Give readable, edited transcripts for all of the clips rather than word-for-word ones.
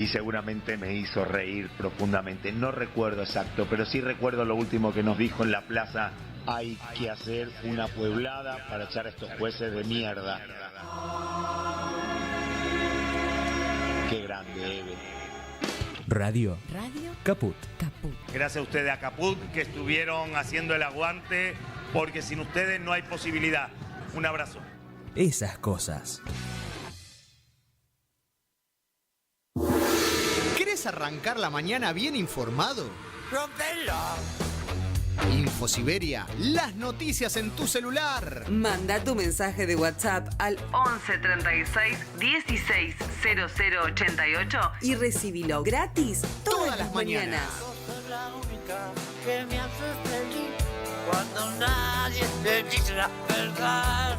y seguramente me hizo reír profundamente. No recuerdo exacto, pero sí recuerdo lo último que nos dijo en la plaza: hay que hacer una pueblada para echar a estos jueces de mierda. Qué grande, Eve. Radio Caput. Gracias a ustedes, a Caput, que estuvieron haciendo el aguante, porque sin ustedes no hay posibilidad. Un abrazo. Esas cosas. ¿Querés arrancar la mañana bien informado? ¡Rompelo! InfoSiberia, las noticias en tu celular. Manda tu mensaje de WhatsApp al 11 36 16 00 88 y recibilo gratis todas las mañanas. Sos la única que me haces feliz cuando nadie te dice la verdad.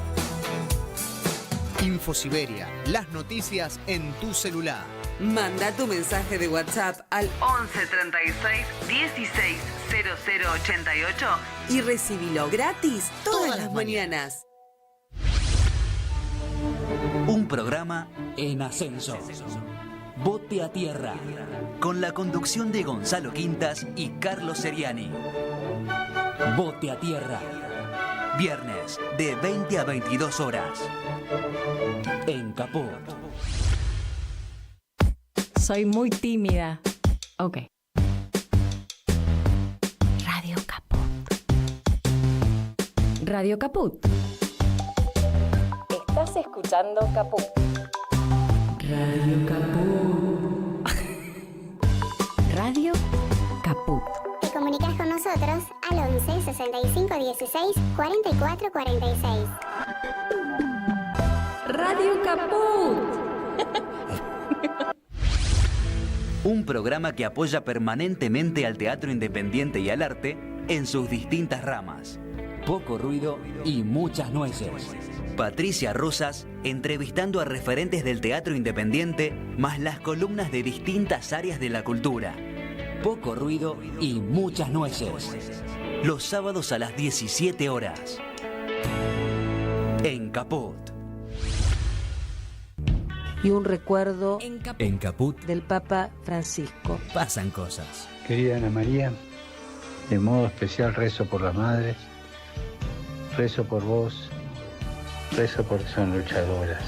InfoSiberia, las noticias en tu celular. Manda tu mensaje de WhatsApp al 11 36 16 00 88 y recibilo gratis todas las mañanas. Un programa en ascenso. Bote a tierra. Con la conducción de Gonzalo Quintas y Carlos Seriani. Bote a tierra. Viernes de 20 a 22 horas. En Caput. Soy muy tímida. Ok. Radio Caput. Radio Caput. Estás escuchando Caput. Radio Caput. Radio Caput. Te comunicas con nosotros al 11 65 16 44 46. Radio Caput. Un programa que apoya permanentemente al teatro independiente y al arte en sus distintas ramas. Poco ruido y muchas nueces. Patricia Rosas entrevistando a referentes del teatro independiente, más las columnas de distintas áreas de la cultura. Poco ruido y muchas nueces. Los sábados a las 17 horas. En Caput. Y un recuerdo En Caput del Papa Francisco. pasan cosas. Querida Ana María, de modo especial rezo por las madres, rezo por vos, rezo porque son luchadoras.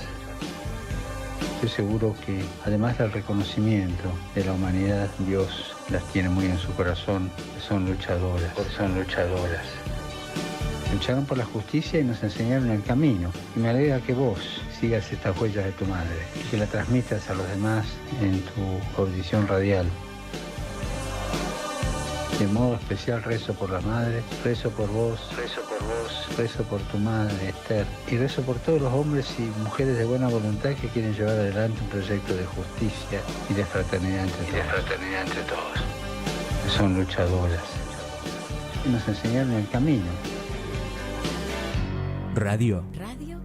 Estoy seguro que, además del reconocimiento de la humanidad, Dios las tiene muy en su corazón, que son luchadoras, porque son luchadoras. Lucharon por la justicia y nos enseñaron el camino. Y me alegra que vos sigas estas huellas de tu madre y que la transmitas a los demás en tu audición radial. De modo especial rezo por las madres, rezo por vos, rezo por tu madre, Esther, y rezo por todos los hombres y mujeres de buena voluntad que quieren llevar adelante un proyecto de justicia y de fraternidad entre todos. Que son luchadoras. Y nos enseñaron el camino. Radio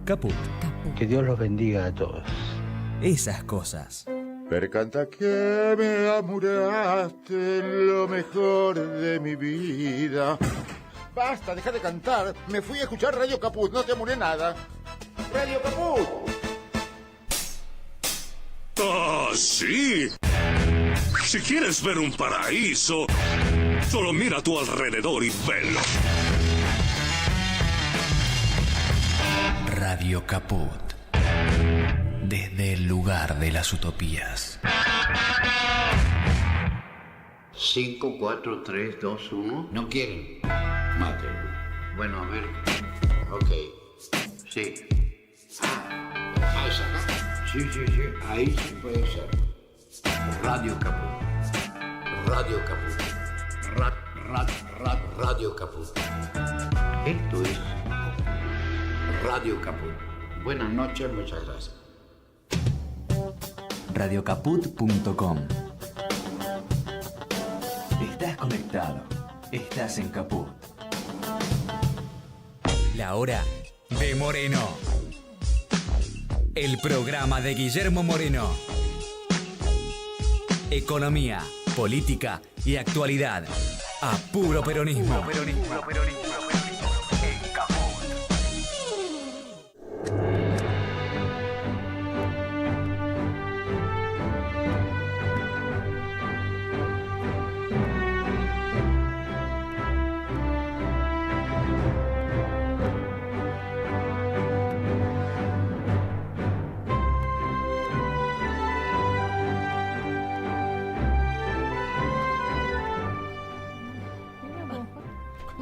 Caput. Que Dios los bendiga a todos. Esas cosas. Per canta que me amuraste lo mejor de mi vida. Basta, deja de cantar. Me fui a escuchar Radio Caput, no te amuré nada. Radio Caput. ¡Ah, sí! Si quieres ver un paraíso, solo mira a tu alrededor y velo. Radio Caput. Desde el lugar de las utopías. 5, 4, 3, 2, 1. ¿No quieren? Maten. Bueno, a ver. Ok. Sí. Ah, ¿es acá? Sí. Ahí sí puede ser. Radio Caput. Radio Caput. Radio Caput. Esto es Radio Caput. Buenas noches, muchas gracias. Radiocaput.com. Estás conectado. Estás en Caput. La hora de Moreno. El programa de Guillermo Moreno. Economía, política y actualidad. A puro peronismo. En Caput.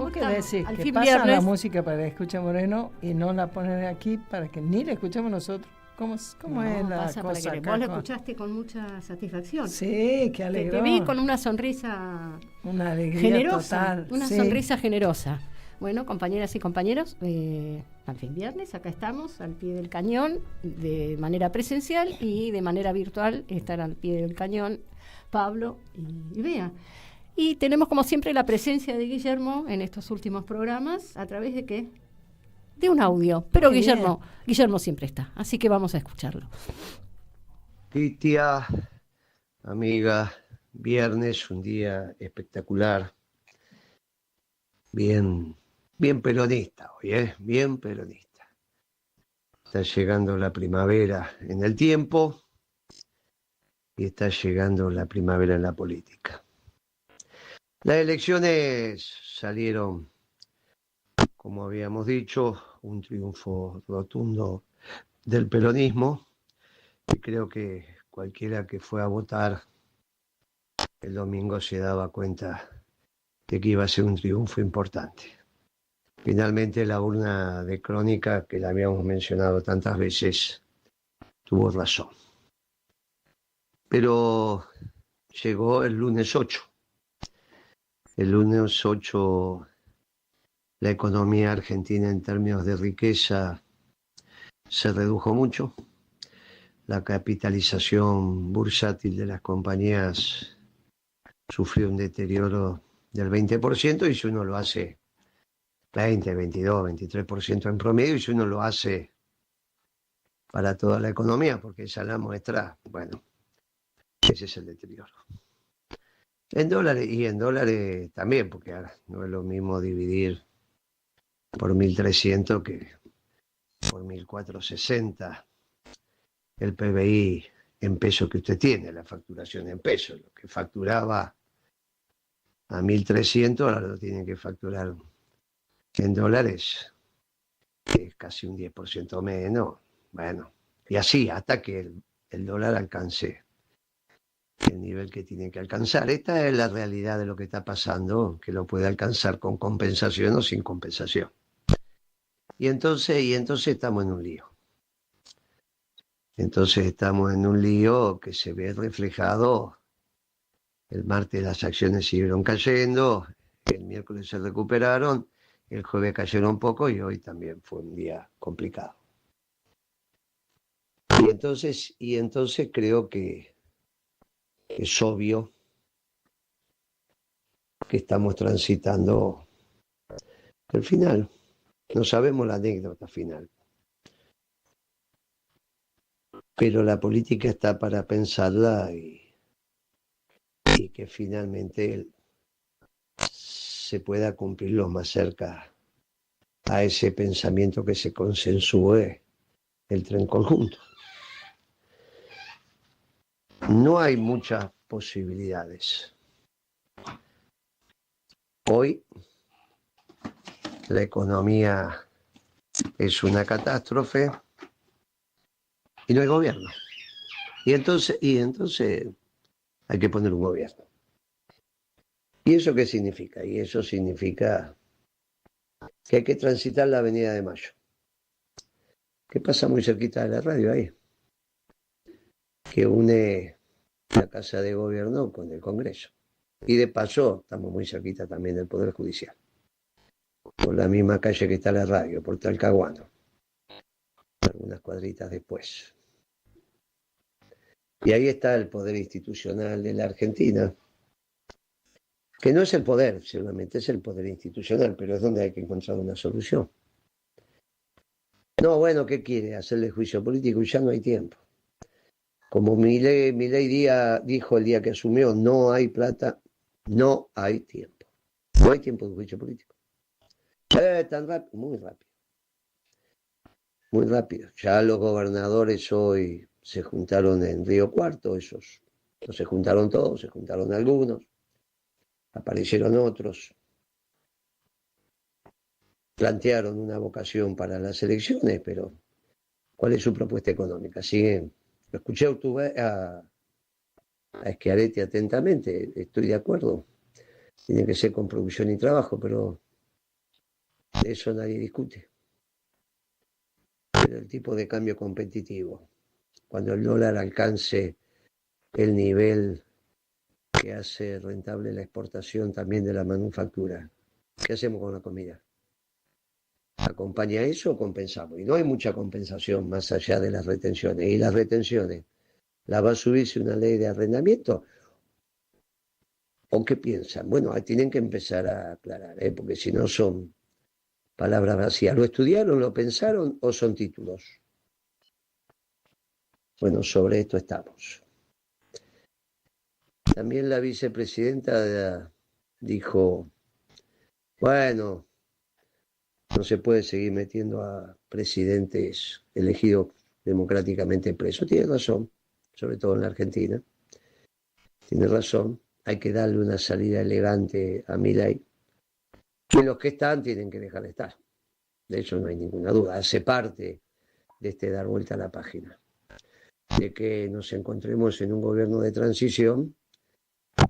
¿Vos qué decís? Al Que fin pasan la viernes. música para que escuche Moreno y no la ponen aquí para que ni la escuchemos nosotros. ¿Cómo No, es la pasa para cosa que acá? vos lo escuchaste con mucha satisfacción. Sí, qué alegría. Te vi con una sonrisa Una alegría generosa, total. una sí. sonrisa generosa. Bueno, compañeras y compañeros, al fin viernes, acá estamos, al pie del cañón, de manera presencial y de manera virtual, estar al pie del cañón Pablo y Bea. Y tenemos como siempre la presencia de Guillermo en estos últimos programas, ¿a través de qué? De un audio, pero Muy Guillermo siempre está, así que vamos a escucharlo. Titia, amiga, viernes, un día espectacular, bien peronista hoy, bien peronista. Está llegando la primavera en el tiempo y está llegando la primavera en la política. Las elecciones salieron, como habíamos dicho, un triunfo rotundo del peronismo, y creo que cualquiera que fue a votar el domingo se daba cuenta de que iba a ser un triunfo importante. Finalmente la urna de Crónica, que la habíamos mencionado tantas veces, tuvo razón. Pero llegó el lunes 8. El lunes 8 la economía argentina en términos de riqueza se redujo mucho. La capitalización bursátil de las compañías sufrió un deterioro del 20%, y si uno lo hace 20, 22, 23% en promedio, y si uno lo hace para toda la economía, porque esa es la muestra, bueno, ese es el deterioro. En dólares también, porque ahora no es lo mismo dividir por 1.300 que por 1.460 el PBI en pesos que usted tiene, la facturación en pesos. Lo que facturaba a 1.300 ahora lo tienen que facturar en dólares, que es casi un 10% menos. Bueno, y así hasta que el dólar alcance el nivel que tiene que alcanzar. Esta es la realidad de lo que está pasando, que lo puede alcanzar con compensación o sin compensación. Y entonces estamos en un lío. Entonces estamos en un lío que se ve reflejado. El martes las acciones siguieron cayendo, el miércoles se recuperaron, el jueves cayeron un poco y hoy también fue un día complicado. Y entonces creo que es obvio que estamos transitando el final. No sabemos la anécdota final. Pero la política está para pensarla y que finalmente se pueda cumplir lo más cerca a ese pensamiento que se consensúe el tren conjunto. No hay muchas posibilidades. Hoy la economía es una catástrofe y no hay gobierno. Y entonces hay que poner un gobierno. ¿Y eso qué significa? Y eso significa que hay que transitar la Avenida de Mayo, que pasa muy cerquita de la radio ahí, que une la Casa de Gobierno con el Congreso. Y de paso estamos muy cerquita también del Poder Judicial, por la misma calle que está la radio, por Talcahuano, algunas cuadritas después. Y ahí está el poder institucional de la Argentina, que no es el poder, seguramente es el poder institucional, pero es donde hay que encontrar una solución. No, bueno, ¿qué quiere? Hacerle juicio político, y ya no hay tiempo. Como Milei dijo el día que asumió, no hay plata, no hay tiempo. No hay tiempo de juicio político. Tan rápido, muy rápido. Muy rápido. Ya los gobernadores hoy se juntaron en Río Cuarto, esos no se juntaron todos, se juntaron algunos, aparecieron otros, plantearon una vocación para las elecciones, pero ¿cuál es su propuesta económica? Siguen. Lo escuché a Schiaretti atentamente, estoy de acuerdo, tiene que ser con producción y trabajo, pero Eso nadie discute. Pero el tipo de cambio competitivo, cuando el dólar alcance el nivel que hace rentable la exportación también de la manufactura, ¿qué hacemos con la comida? ¿Acompaña eso o compensamos? Y no hay mucha compensación más allá de las retenciones. Y las retenciones, ¿las va a subirse una ley de arrendamiento? ¿O qué piensan? Bueno, tienen que empezar a aclarar, porque si no son palabras vacías. ¿Lo estudiaron, lo pensaron o son títulos? Bueno, sobre esto estamos. También la vicepresidenta dijo, bueno, no se puede seguir metiendo a presidentes elegidos democráticamente presos. Tiene razón, sobre todo en la Argentina. Tiene razón, hay que darle una salida elegante a Milei. Y los que están tienen que dejar de estar. De eso no hay ninguna duda. Hace parte de este dar vuelta a la página. De que nos encontremos en un gobierno de transición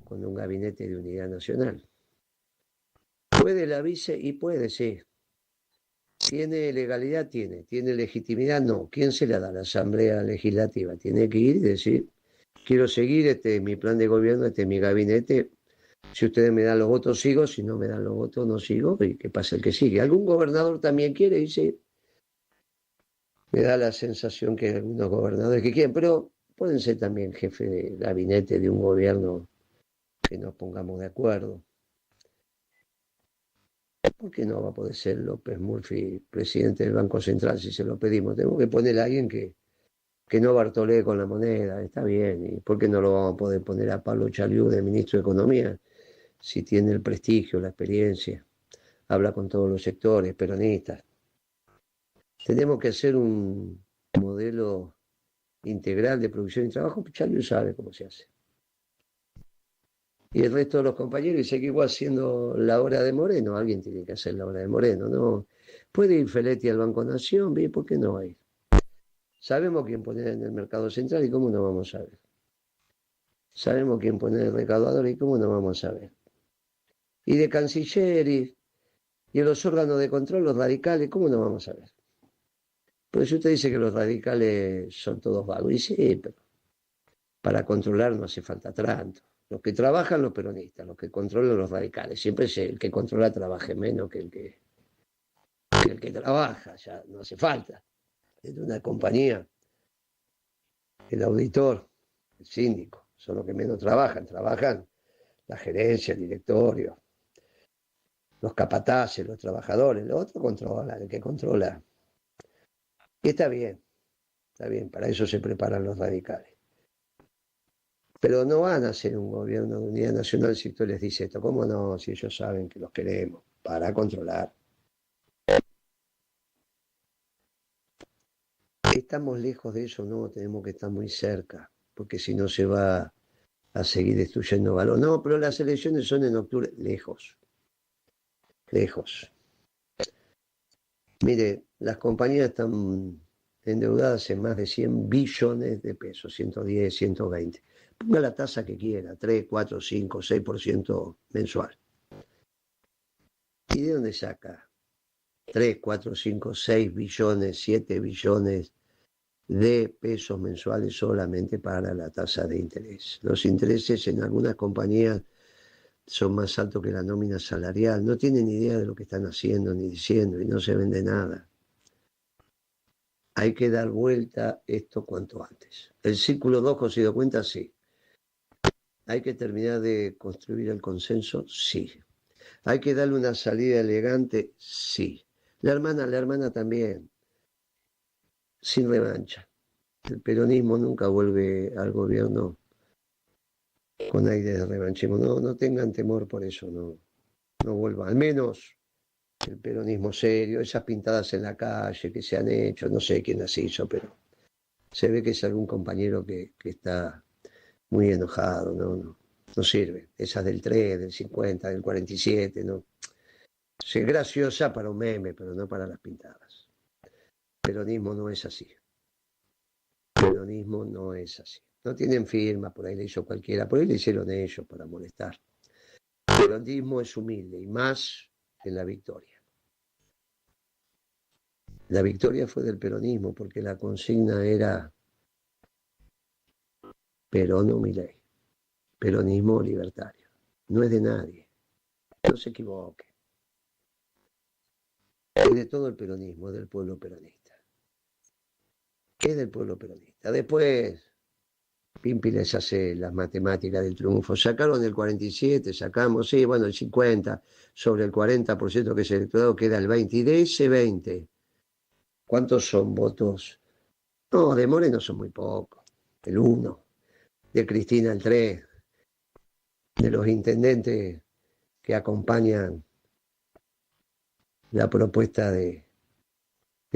con un gabinete de unidad nacional. ¿Puede la vice? Y puede, sí. ¿Tiene legalidad? Tiene. ¿Tiene legitimidad? No. ¿Quién se la da? La Asamblea Legislativa. Tiene que ir y decir, quiero seguir, este es mi plan de gobierno, este es mi gabinete. Si ustedes me dan los votos, sigo. Si no me dan los votos, no sigo. Y que pase el que sigue. ¿Algún gobernador también quiere? Y sí. Me da la sensación que hay algunos gobernadores que quieren, pero pueden ser también jefe de gabinete de un gobierno que nos pongamos de acuerdo. ¿Por qué no va a poder ser López Murphy presidente del Banco Central si se lo pedimos? Tenemos que poner a alguien que no bartolee con la moneda, está bien. ¿Y por qué no lo vamos a poder poner a Pablo Chaliú de ministro de Economía? Si tiene el prestigio, la experiencia, habla con todos los sectores peronistas. Tenemos que hacer un modelo integral de producción y trabajo, Chaliú sabe cómo se hace. Y el resto de los compañeros, y seguimos haciendo la hora de Moreno. Alguien tiene que hacer la hora de Moreno, ¿no? Puede ir Feletti al Banco Nación, ¿ve? ¿Por qué no hay? Sabemos quién poner en el mercado central y cómo no vamos a ver. Sabemos quién poner el recaudador y cómo no vamos a ver. Y de canciller y en los órganos de control, los radicales, ¿cómo no vamos a ver? Por eso usted dice que los radicales son todos vagos. Y sí, pero para controlar no hace falta tanto. Los que trabajan los peronistas, los que controlan los radicales. Siempre es el que controla trabaje menos que el que trabaja, ya no hace falta. Es una compañía, el auditor, el síndico, son los que menos trabajan. Trabajan la gerencia, el directorio, los capataces, los trabajadores. El otro controla, el que controla. Y está bien, para eso se preparan los radicales. Pero no van a hacer un gobierno de unidad nacional si usted les dice esto. ¿Cómo no? Si ellos saben que los queremos para controlar. ¿Estamos lejos de eso? No, tenemos que estar muy cerca, porque si no se va a seguir destruyendo valor. No, pero las elecciones son en octubre. Lejos. Mire, las compañías están endeudadas en más de 100 billones de pesos, 110, 120. Ponga la tasa que quiera, 3, 4, 5, 6% mensual. ¿Y de dónde saca 3, 4, 5, 6 billones, 7 billones de pesos mensuales solamente para la tasa de interés? Los intereses en algunas compañías son más altos que la nómina salarial. No tienen idea de lo que están haciendo ni diciendo y no se vende nada. Hay que dar vuelta esto cuanto antes. El círculo 2, ¿se dio cuenta? Sí. ¿Hay que terminar de construir el consenso? Sí. ¿Hay que darle una salida elegante? Sí. La hermana también. Sin revancha. El peronismo nunca vuelve al gobierno con aire de revanchismo. No tengan temor por eso, no vuelva. Al menos el peronismo serio, esas pintadas en la calle que se han hecho, no sé quién las hizo, pero se ve que es algún compañero que está muy enojado, no sirve. Esas del 3, del 50, del 47, no. Es graciosa para un meme, pero no para las pintadas. Peronismo no es así. Peronismo no es así. No tienen firma, por ahí le hizo cualquiera, por ahí le hicieron ellos para molestar. Peronismo es humilde y más en la victoria. La victoria fue del peronismo, porque la consigna era Perón o Milei, peronismo libertario. No es de nadie, no se equivoque. Es de todo el peronismo, del pueblo peronista. Es del pueblo peronista. Después, Pimpi les hace las matemáticas del triunfo. Sacaron el 47, sacamos, sí, bueno, el 50, sobre el 40% que es electorado queda el 20. Y de ese 20, ¿cuántos son votos? No, de Moreno son muy pocos, el 1. De Cristina el 3. De los intendentes que acompañan la propuesta de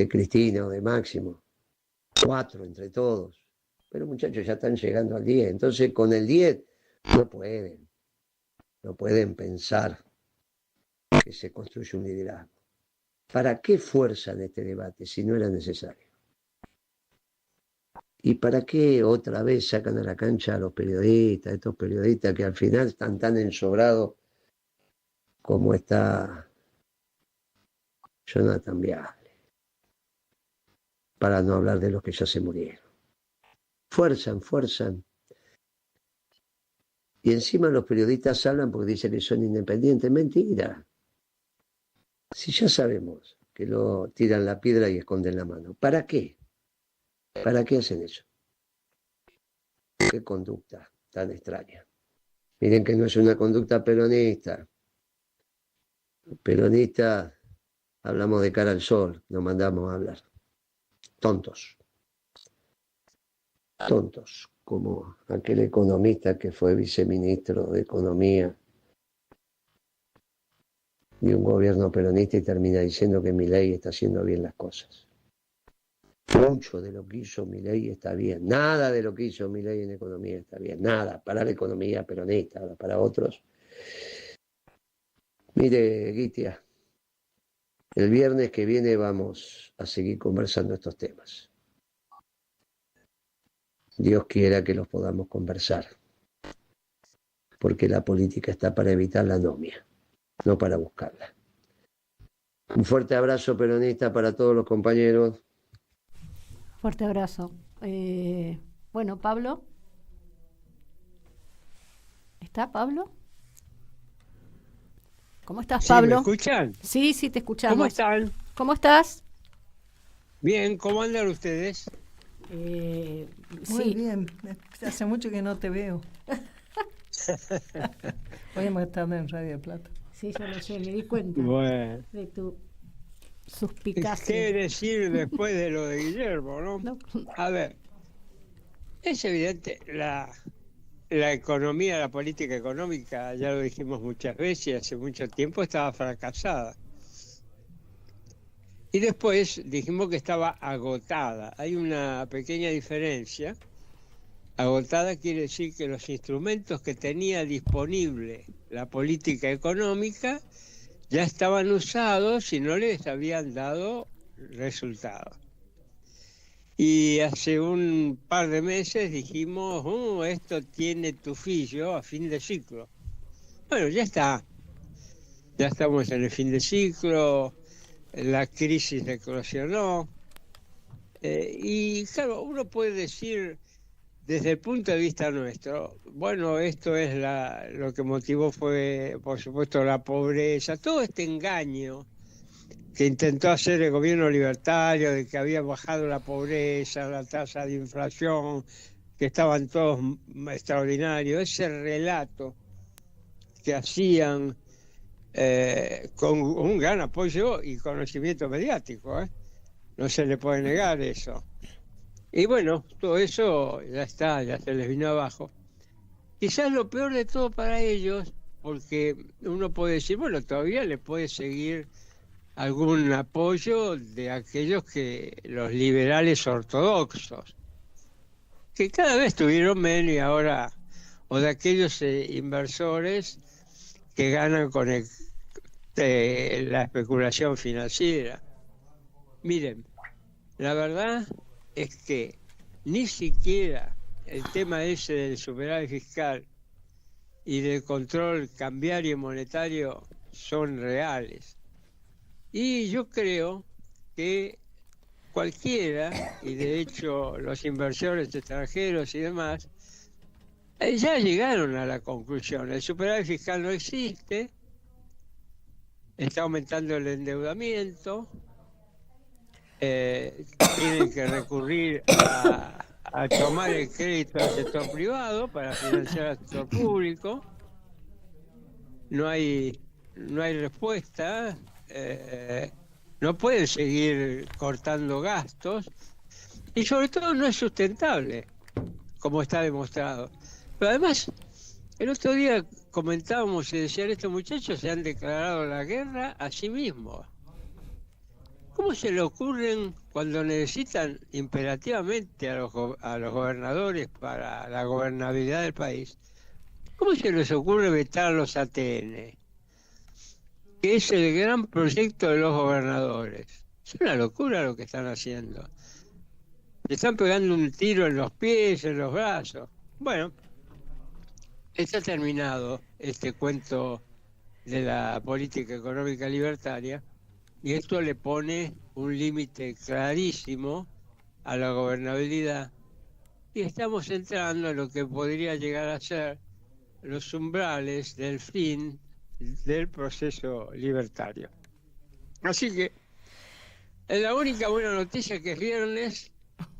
Cristina o de Máximo, 4 entre todos. Pero muchachos, ya están llegando al 10. Entonces, con el 10 no pueden pensar que se construye un liderazgo. ¿Para qué fuerzan este debate si no era necesario? ¿Y para qué otra vez sacan a la cancha a los periodistas, estos periodistas que al final están tan ensobrados como está Jonathan Viale? Para no hablar de los que ya se murieron. Fuerzan. Y encima los periodistas hablan porque dicen que son independientes. Mentira. Si ya sabemos que lo tiran la piedra y esconden la mano. ¿Para qué? ¿Para qué hacen eso? Qué conducta tan extraña. Miren que no es una conducta peronista. Peronista, hablamos de cara al sol, nos mandamos a hablar. Tontos, como aquel economista que fue viceministro de Economía de un gobierno peronista y termina diciendo que Milei está haciendo bien las cosas. Mucho de lo que hizo Milei está bien, nada de lo que hizo Milei en economía está bien, nada, para la economía peronista, ahora para otros. Mire, Guitia, el viernes que viene vamos a seguir conversando estos temas. Dios quiera que los podamos conversar, porque la política está para evitar la anomia, no para buscarla. Un fuerte abrazo peronista para todos los compañeros. Fuerte abrazo. Bueno, Pablo. ¿Está Pablo? ¿Cómo estás, Pablo? ¿Me escuchan? Sí, te escuchamos. ¿Cómo están? ¿Cómo estás? Bien, ¿cómo andan ustedes? Muy bien, hace mucho que no te veo. Hoy hemos estado en Radio Plata. Sí, yo lo sé, me di cuenta de tu suspicacia. ¿Qué decir después de lo de Guillermo, no? A ver, es evidente, la economía, la política económica, ya lo dijimos muchas veces, hace mucho tiempo estaba fracasada. Y después dijimos que estaba agotada. Hay una pequeña diferencia. Agotada quiere decir que los instrumentos que tenía disponible la política económica ya estaban usados y no les habían dado resultados. Y hace un par de meses dijimos, esto tiene tufillo a fin de ciclo. Bueno, ya está. Ya estamos en el fin de ciclo. La crisis eclosionó, y claro, uno puede decir desde el punto de vista nuestro, bueno, esto es lo que motivó fue, por supuesto, la pobreza, todo este engaño que intentó hacer el gobierno libertario de que había bajado la pobreza, la tasa de inflación, que estaban todos extraordinarios, ese relato que hacían con un gran apoyo y conocimiento mediático, no se le puede negar eso. Y bueno, todo eso ya está, ya se les vino abajo. Quizás lo peor de todo para ellos, porque uno puede decir, bueno, todavía le puede seguir algún apoyo de aquellos que los liberales ortodoxos, que cada vez tuvieron menos y ahora, o de aquellos inversores que ganan con la especulación financiera. Miren, la verdad es que ni siquiera el tema ese del superávit fiscal y del control cambiario y monetario son reales. Y yo creo que cualquiera, y de hecho los inversores extranjeros y demás, ya llegaron a la conclusión. El superávit fiscal no existe, está aumentando el endeudamiento, tienen que recurrir a tomar el crédito del sector privado para financiar al sector público. No hay respuesta, no pueden seguir cortando gastos y sobre todo no es sustentable, como está demostrado. Pero además, el otro día comentábamos y decían, estos muchachos se han declarado la guerra a sí mismos. ¿Cómo se le ocurren cuando necesitan imperativamente a los gobernadores para la gobernabilidad del país? ¿Cómo se les ocurre vetar los ATN? Que es el gran proyecto de los gobernadores. Es una locura lo que están haciendo. Le están pegando un tiro en los pies, en los brazos. Bueno, está terminado este cuento de la política económica libertaria y esto le pone un límite clarísimo a la gobernabilidad y estamos entrando en lo que podría llegar a ser los umbrales del fin del proceso libertario. Así que es la única buena noticia que es viernes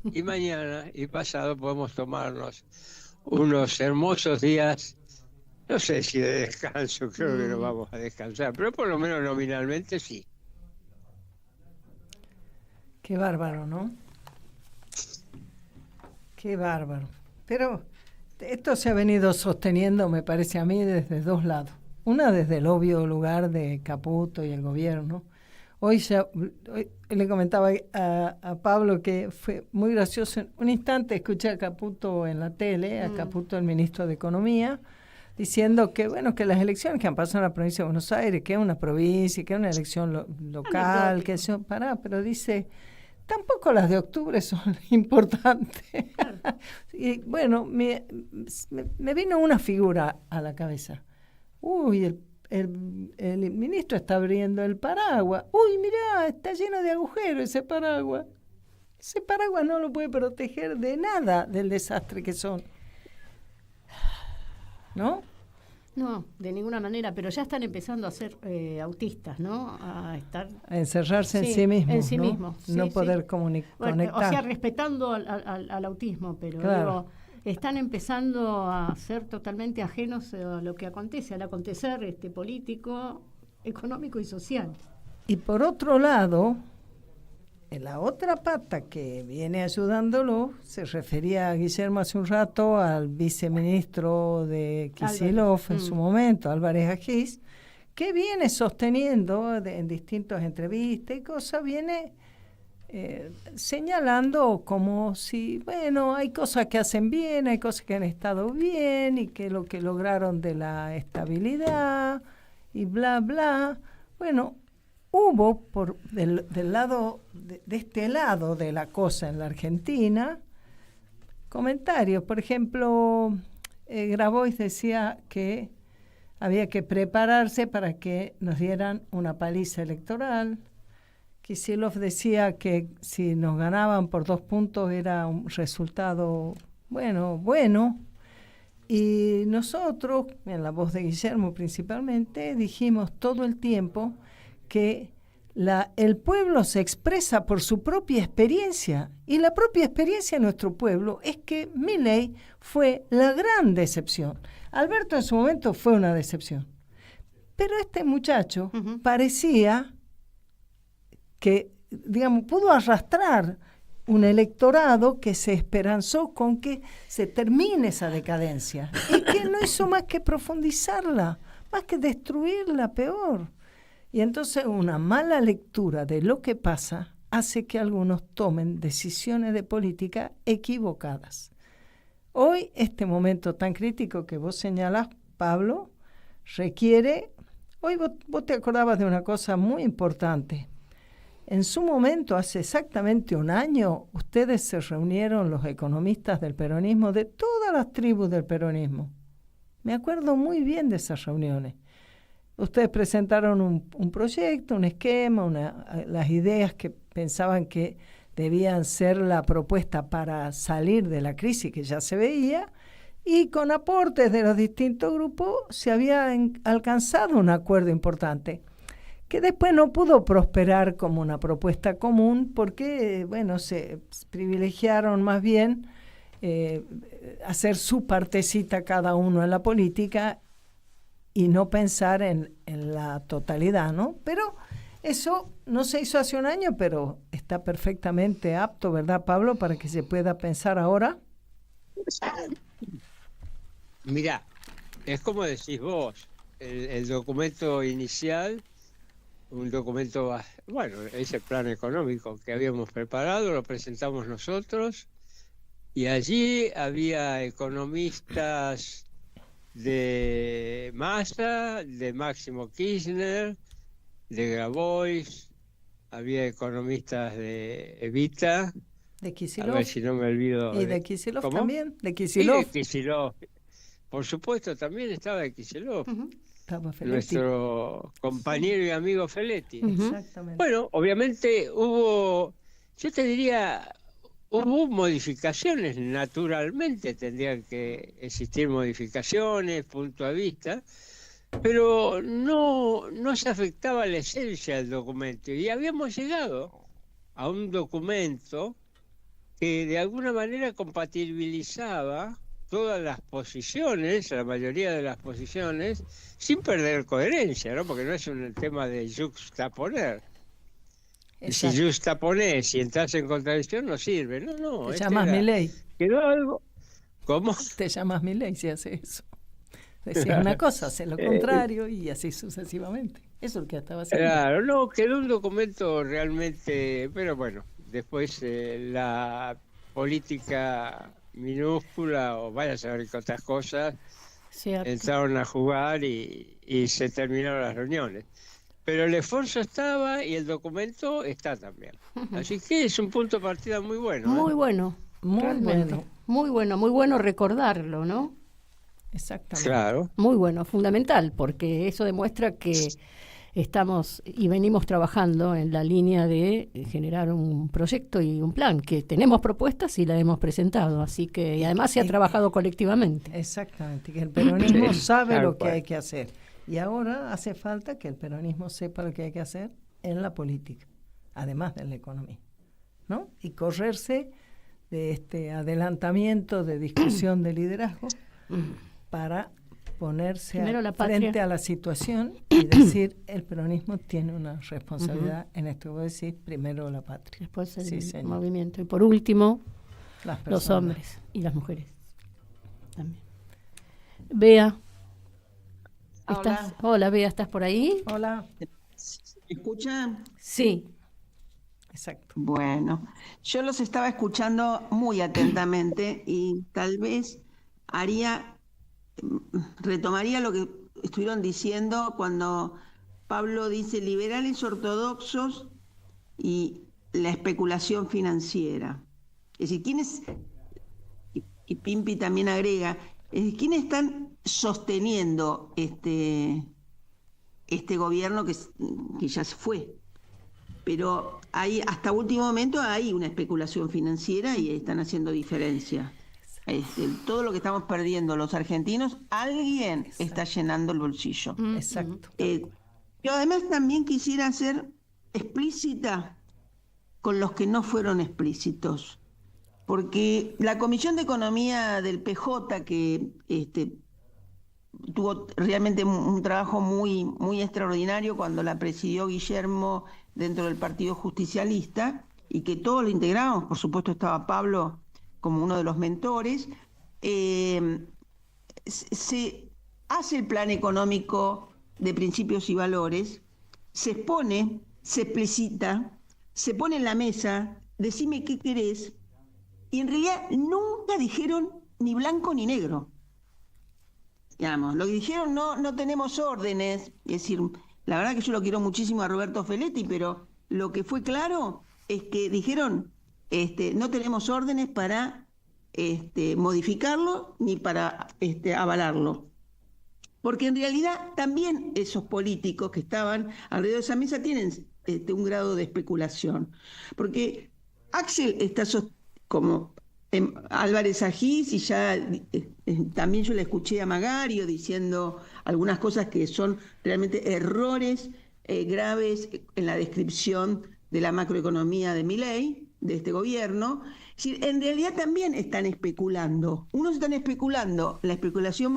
y mañana y pasado podemos tomarnos unos hermosos días, no sé si de descanso, creo que no vamos a descansar, pero por lo menos nominalmente sí. Qué bárbaro, ¿no? Qué bárbaro. Pero esto se ha venido sosteniendo, me parece a mí, desde dos lados. Una desde el obvio lugar de Caputo y el gobierno. Hoy le comentaba a Pablo que fue muy gracioso. En un instante escuché a Caputo en la tele, a Caputo, el ministro de Economía, diciendo que bueno, que las elecciones que han pasado en la provincia de Buenos Aires, que es una provincia, que es una elección local, que eso, pero dice, tampoco las de octubre son importantes. Y bueno, me vino una figura a la cabeza. Uy, el ministro está abriendo el paraguas. Uy, mirá, está lleno de agujeros ese paraguas. Ese paraguas no lo puede proteger de nada del desastre que son. ¿No? No, de ninguna manera, pero ya están empezando a ser autistas, ¿no? A encerrarse en sí mismos. En sí ¿no? mismos. No sí, poder bueno, conectar. O sea, respetando al autismo, pero claro. Están empezando a ser totalmente ajenos a lo que acontece, al acontecer político, económico y social. Y por otro lado, en la otra pata que viene ayudándolo, se refería a Guillermo hace un rato, al viceministro de Kicillof en su momento, Álvarez Agis, que viene sosteniendo en distintas entrevistas y cosas, viene señalando como si, bueno, hay cosas que hacen bien, hay cosas que han estado bien y que lo que lograron de la estabilidad y bla, bla. Bueno, hubo del lado de este lado de la cosa en la Argentina comentarios. Por ejemplo, Grabois decía que había que prepararse para que nos dieran una paliza electoral. Kicillof decía que si nos ganaban por 2 puntos era un resultado bueno. Y nosotros, en la voz de Guillermo principalmente, dijimos todo el tiempo que el pueblo se expresa por su propia experiencia, y la propia experiencia de nuestro pueblo es que Milei fue la gran decepción. Alberto en su momento fue una decepción, pero este muchacho parecía que, digamos, pudo arrastrar un electorado que se esperanzó con que se termine esa decadencia y que no hizo más que profundizarla, más que destruirla peor. Y entonces una mala lectura de lo que pasa hace que algunos tomen decisiones de política equivocadas. Hoy, este momento tan crítico que vos señalás, Pablo, requiere... Hoy vos te acordabas de una cosa muy importante. En su momento, hace exactamente un año, ustedes se reunieron, los economistas del peronismo, de todas las tribus del peronismo. Me acuerdo muy bien de esas reuniones. Ustedes presentaron un proyecto, un esquema, las ideas que pensaban que debían ser la propuesta para salir de la crisis que ya se veía, y con aportes de los distintos grupos se había alcanzado un acuerdo importante, que después no pudo prosperar como una propuesta común porque, bueno, se privilegiaron más bien hacer su partecita cada uno en la política y no pensar en la totalidad, ¿no? Pero eso no se hizo hace un año, pero está perfectamente apto, ¿verdad, Pablo?, para que se pueda pensar ahora. Mirá, es como decís vos, el documento inicial, un documento, bueno, es el plan económico que habíamos preparado, lo presentamos nosotros, y allí había economistas de Massa, de Máximo Kirchner, de Grabois, había economistas de Evita, de Kicillof, a ver si no me olvido. Y de Kicillof también, de Kicillof. Kicillof. Sí, de Kicillof. Por supuesto, también estaba de Kicillof. Estaba Feletti. Nuestro compañero y amigo Feletti. Exactamente. Bueno, obviamente hubo, yo te diría, hubo modificaciones, naturalmente tendrían que existir modificaciones, punto de vista, pero no se afectaba la esencia del documento. Y habíamos llegado a un documento que de alguna manera compatibilizaba todas las posiciones, la mayoría de las posiciones, sin perder coherencia, ¿no? Porque no es un tema de juxtaponer. Y si juxtaponés y entras en contradicción no sirve. No. Te llamas Milei. Quedó algo. ¿Cómo? Te llamas Milei si hace eso. Decía una cosa, hace lo contrario y así sucesivamente. Eso es lo que estaba haciendo. Claro, no, quedó un documento realmente, pero bueno, después la política minúscula o vaya a saber qué otras cosas, entraron a jugar y se terminaron las reuniones. Pero el esfuerzo estaba y el documento está también. Así que es un punto de partida muy bueno. Muy bueno, muy bueno recordarlo, ¿no? Exactamente. Claro. Muy bueno, fundamental, porque eso demuestra que estamos y venimos trabajando en la línea de generar un proyecto y un plan, que tenemos propuestas y las hemos presentado, así que y además se ha trabajado colectivamente. Exactamente, que el peronismo sabe lo que hay que hacer. Y ahora hace falta que el peronismo sepa lo que hay que hacer en la política, además de la economía, ¿no? Y correrse de este adelantamiento de discusión de liderazgo para ponerse frente a la situación y decir el peronismo tiene una responsabilidad en esto que vos decís, primero la patria. Después el movimiento. Y por último, los hombres y las mujeres también. Bea. Hola, Bea, ¿estás por ahí? Hola. ¿Me escuchan? Sí. Exacto. Bueno, yo los estaba escuchando muy atentamente y tal vez retomaría lo que estuvieron diciendo cuando Pablo dice liberales ortodoxos y la especulación financiera. Es decir, ¿quiénes, y Pimpi también agrega, quiénes están sosteniendo este gobierno que ya se fue? Pero hasta último momento hay una especulación financiera y están haciendo diferencia. Todo lo que estamos perdiendo los argentinos, alguien está llenando el bolsillo. Exacto. Yo además también quisiera ser explícita con los que no fueron explícitos, porque la Comisión de Economía del PJ, que tuvo realmente un trabajo muy, muy extraordinario cuando la presidió Guillermo dentro del Partido Justicialista, y que todos lo integramos, por supuesto estaba Pablo como uno de los mentores, se hace el plan económico de principios y valores, se expone, se explicita, se pone en la mesa, decime qué querés, y en realidad nunca dijeron ni blanco ni negro. Digamos, lo que dijeron no tenemos órdenes, es decir, la verdad que yo lo quiero muchísimo a Roberto Feletti, pero lo que fue claro es que dijeron no tenemos órdenes para modificarlo ni para avalarlo. Porque en realidad también esos políticos que estaban alrededor de esa mesa tienen un grado de especulación. Porque Axel está como Álvarez Agís, y ya también yo le escuché a Magario diciendo algunas cosas que son realmente errores graves en la descripción de la macroeconomía de Milei, de este gobierno. Es decir, en realidad también están especulando. Unos están especulando la especulación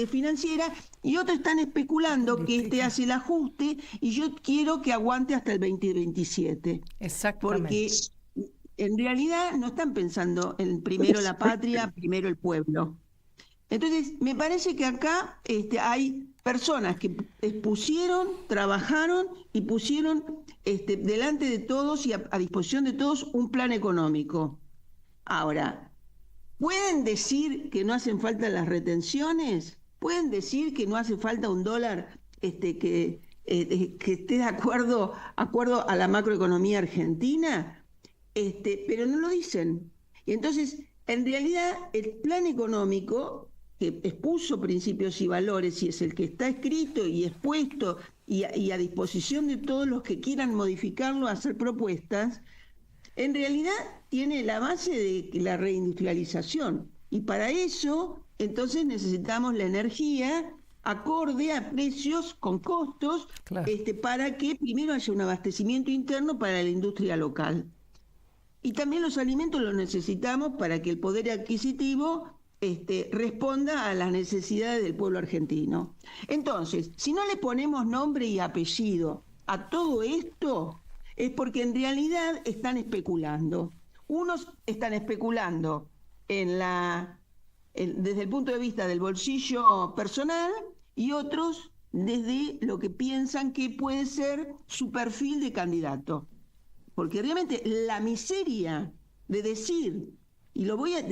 financiera, y otros están especulando que hace el ajuste y yo quiero que aguante hasta el 2027. Exactamente. Porque en realidad no están pensando en primero la patria, primero el pueblo. Entonces, me parece que acá hay personas que trabajaron y pusieron delante de todos y a disposición de todos un plan económico. Ahora, ¿pueden decir que no hacen falta las retenciones? ¿Pueden decir que no hace falta un dólar que esté de acuerdo a la macroeconomía argentina? Pero no lo dicen. Y entonces, en realidad, el plan económico que expuso principios y valores, y es el que está escrito y expuesto y a disposición de todos los que quieran modificarlo, hacer propuestas, en realidad tiene la base de la reindustrialización. Y para eso, entonces, necesitamos la energía acorde a precios con costos, claro, para que primero haya un abastecimiento interno para la industria local. Y también los alimentos los necesitamos para que el poder adquisitivo responda a las necesidades del pueblo argentino. Entonces, si no le ponemos nombre y apellido a todo esto, es porque en realidad están especulando. Unos están especulando desde el punto de vista del bolsillo personal, y otros desde lo que piensan que puede ser su perfil de candidato. Porque realmente la miseria de decir, y yo voy a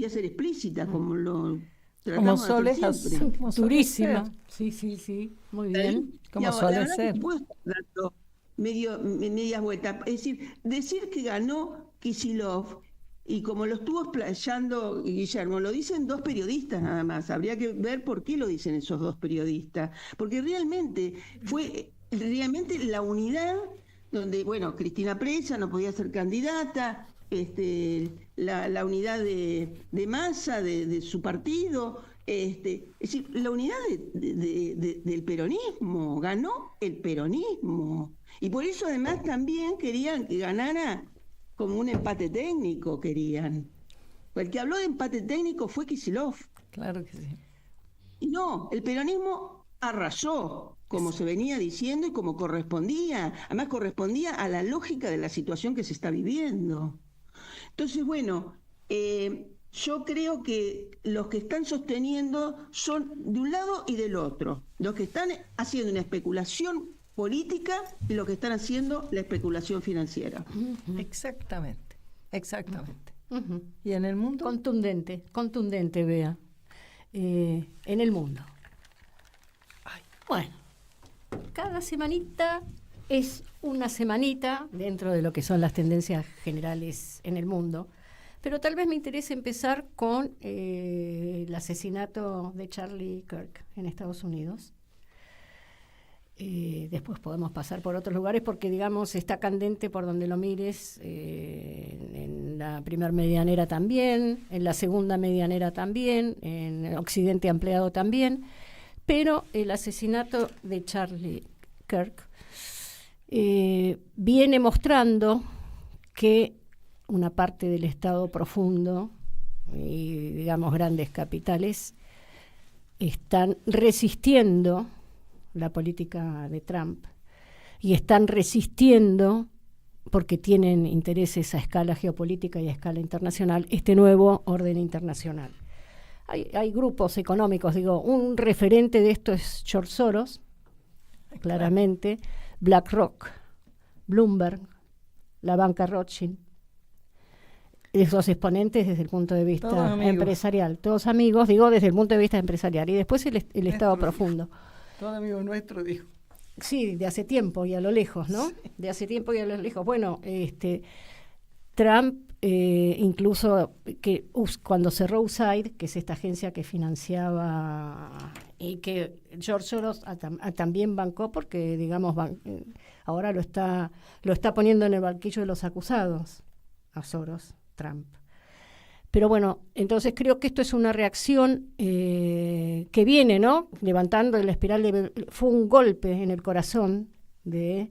ser explícita, como lo tratamos de hacer siempre. Durísima. Sí, muy bien. Como suele ser. Puedo estar dando medias vueltas. Es decir que ganó Kicillof, y como lo estuvo explayando Guillermo, lo dicen dos periodistas nada más. Habría que ver por qué lo dicen esos dos periodistas. Porque realmente fue la unidad donde, Cristina Presa no podía ser candidata, la unidad de Massa, de su partido, es decir, la unidad del peronismo, ganó el peronismo. Y por eso además también querían que ganara como un empate técnico, querían. El que habló de empate técnico fue Kicillof. Claro que sí. Y no, el peronismo arrasó, como se venía diciendo y como correspondía. Además correspondía a la lógica de la situación que se está viviendo. Entonces, yo creo que los que están sosteniendo son de un lado y del otro. Los que están haciendo una especulación política y los que están haciendo la especulación financiera. Exactamente. ¿Y en el mundo? Contundente, Bea. En el mundo. Bueno, cada semanita es una semanita dentro de lo que son las tendencias generales en el mundo, pero tal vez me interese empezar con el asesinato de Charlie Kirk en Estados Unidos. Después podemos pasar por otros lugares porque, digamos, está candente por donde lo mires, en la primer medianera también, en la segunda medianera también, en el Occidente ampliado también. Pero el asesinato de Charlie Kirk viene mostrando que una parte del Estado profundo y, digamos, grandes capitales están resistiendo la política de Trump y están resistiendo porque tienen intereses a escala geopolítica y a escala internacional este nuevo orden internacional. Hay grupos económicos, un referente de esto es George Soros, claramente, BlackRock, Bloomberg, la banca Rothschild, esos exponentes desde el punto de vista empresarial, todos amigos, desde el punto de vista empresarial, y después el Estado profundo. Todo amigo nuestro, dijo. Sí, de hace tiempo y a lo lejos, ¿no? Sí. De hace tiempo y a lo lejos. Bueno, Trump, incluso cuando cerró USAID, que es esta agencia que financiaba y que George Soros también bancó, porque, digamos, ahora lo está poniendo en el banquillo de los acusados. a Soros, Trump. Pero bueno, entonces creo que esto es una reacción que viene, ¿no? Levantando la espiral, fue un golpe en el corazón de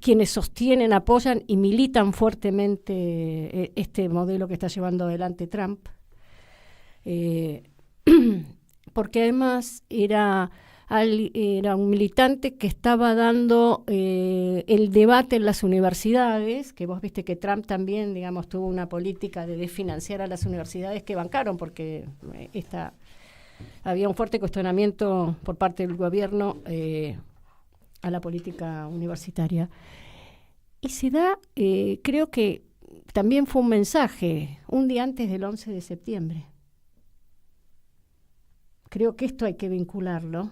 quienes sostienen, apoyan y militan fuertemente este modelo que está llevando adelante Trump. Porque además era un militante que estaba dando el debate en las universidades, que vos viste que Trump también, digamos, tuvo una política de desfinanciar a las universidades que bancaron, porque había un fuerte cuestionamiento por parte del gobierno a la política universitaria. Y se da, creo que también fue un mensaje, un día antes del 11 de septiembre. Creo que esto hay que vincularlo,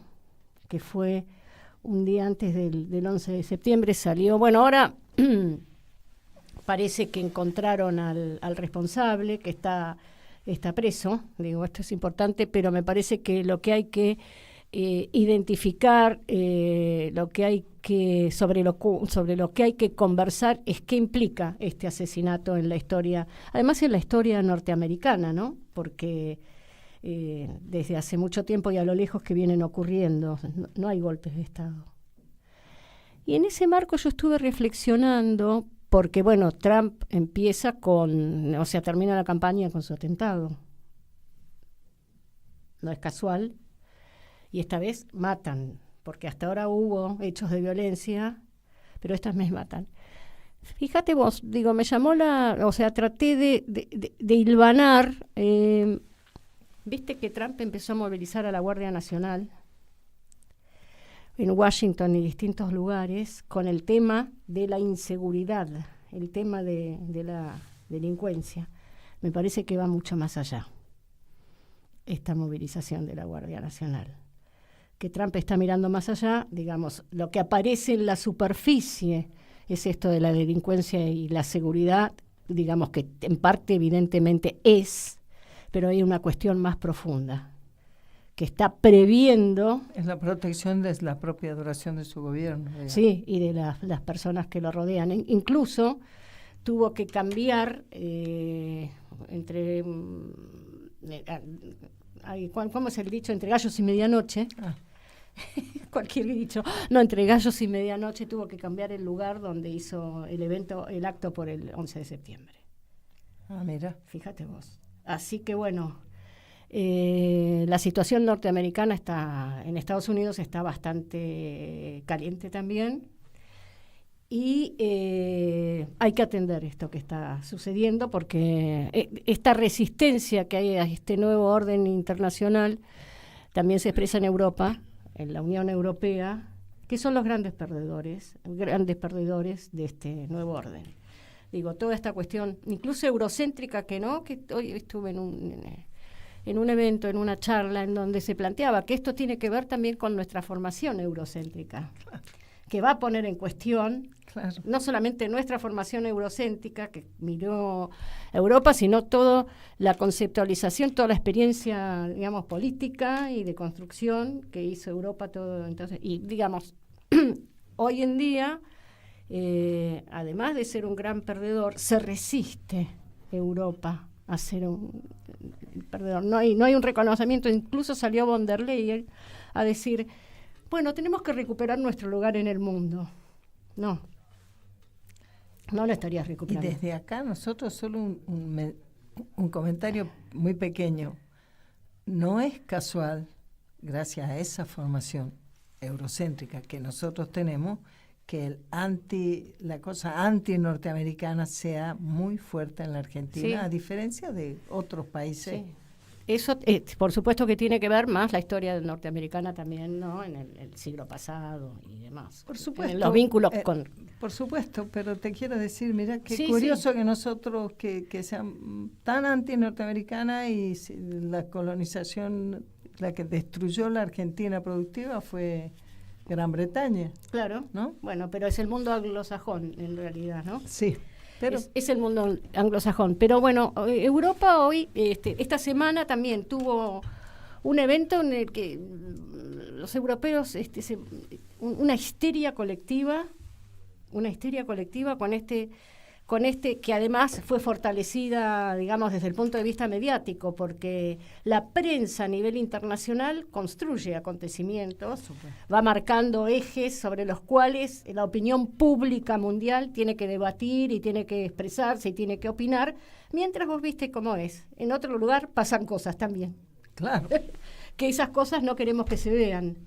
que fue un día antes del 11 de septiembre, salió, bueno, ahora parece que encontraron al responsable, que está preso, digo, esto es importante, pero me parece que lo que hay que identificar, lo que hay que sobre lo que hay que conversar es qué implica este asesinato en la historia, además en la historia norteamericana, ¿no? Porque desde hace mucho tiempo y a lo lejos que vienen ocurriendo, no hay golpes de Estado. Y en ese marco yo estuve reflexionando, porque bueno, Trump termina la campaña con su atentado. No es casual. Y esta vez matan, porque hasta ahora hubo hechos de violencia, pero esta vez matan. Fíjate vos, digo, me llamó traté de hilvanar. Viste que Trump empezó a movilizar a la Guardia Nacional en Washington y distintos lugares con el tema de la inseguridad, el tema de la delincuencia. Me parece que va mucho más allá esta movilización de la Guardia Nacional. Que Trump está mirando más allá, digamos, lo que aparece en la superficie es esto de la delincuencia y la seguridad, digamos que en parte evidentemente pero hay una cuestión más profunda, que está previendo... Es la protección de la propia duración de su gobierno. Digamos. Sí, y de las personas que lo rodean. Incluso tuvo que cambiar ¿cómo es el dicho? Entre gallos y medianoche. Cualquier dicho. No, entre gallos y medianoche tuvo que cambiar el lugar donde hizo el acto por el 11 de septiembre. Mira. Fíjate vos. Así que bueno, la situación norteamericana en Estados Unidos está bastante caliente también. Y hay que atender esto que está sucediendo, porque esta resistencia que hay a este nuevo orden internacional también se expresa en Europa, en la Unión Europea, que son los grandes perdedores de este nuevo orden. Digo, toda esta cuestión, incluso eurocéntrica, que hoy estuve en un evento, en una charla, en donde se planteaba que esto tiene que ver también con nuestra formación eurocéntrica, que va a poner en cuestión no solamente nuestra formación eurocéntrica, que miró Europa, sino toda la conceptualización, toda la experiencia, digamos, política y de construcción que hizo Europa todo. Entonces, y digamos, hoy en día, además de ser un gran perdedor, se resiste Europa a ser un perdedor. No hay un reconocimiento. Incluso salió von der Leyen a decir, bueno, tenemos que recuperar nuestro lugar en el mundo. No lo estarías recuperando. Y desde acá nosotros solo un comentario muy pequeño. No es casual, gracias a esa formación eurocéntrica que nosotros tenemos, que la cosa anti-norteamericana sea muy fuerte en la Argentina, sí, a diferencia de otros países. Sí. Eso, por supuesto que tiene que ver más la historia norteamericana también, ¿no? En el siglo pasado y demás. Por supuesto. En los vínculos con... Por supuesto, pero te quiero decir, mira, qué curioso que nosotros, que sean tan anti-norteamericana, y la colonización, la que destruyó la Argentina productiva fue Gran Bretaña. Claro, ¿no? Bueno, pero es el mundo anglosajón, en realidad, ¿no? Sí. Pero es el mundo anglosajón. Pero bueno, Europa hoy, esta semana también tuvo un evento en el que los europeos, una histeria colectiva una histeria colectiva con este que además fue fortalecida, digamos, desde el punto de vista mediático, porque la prensa a nivel internacional construye acontecimientos, va marcando ejes sobre los cuales la opinión pública mundial tiene que debatir y tiene que expresarse y tiene que opinar, mientras vos viste cómo es. En otro lugar pasan cosas también. Claro. Que esas cosas no queremos que se vean.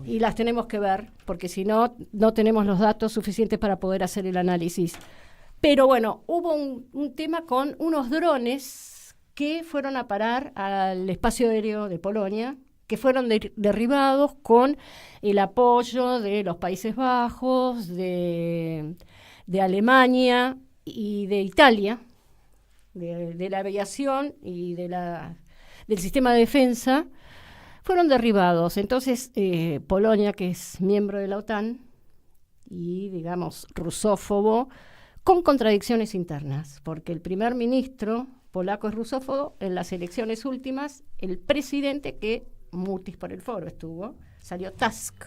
Y las tenemos que ver, porque si no, no tenemos los datos suficientes para poder hacer el análisis. Pero bueno, hubo un tema con unos drones que fueron a parar al espacio aéreo de Polonia, que fueron derribados con el apoyo de los Países Bajos, de Alemania y de Italia, de la aviación y del sistema de defensa, fueron derribados. Entonces, Polonia, que es miembro de la OTAN y, digamos, rusófobo, con contradicciones internas, porque el primer ministro polaco es rusófobo. En las elecciones últimas, el presidente, que mutis por el foro estuvo, salió Tusk,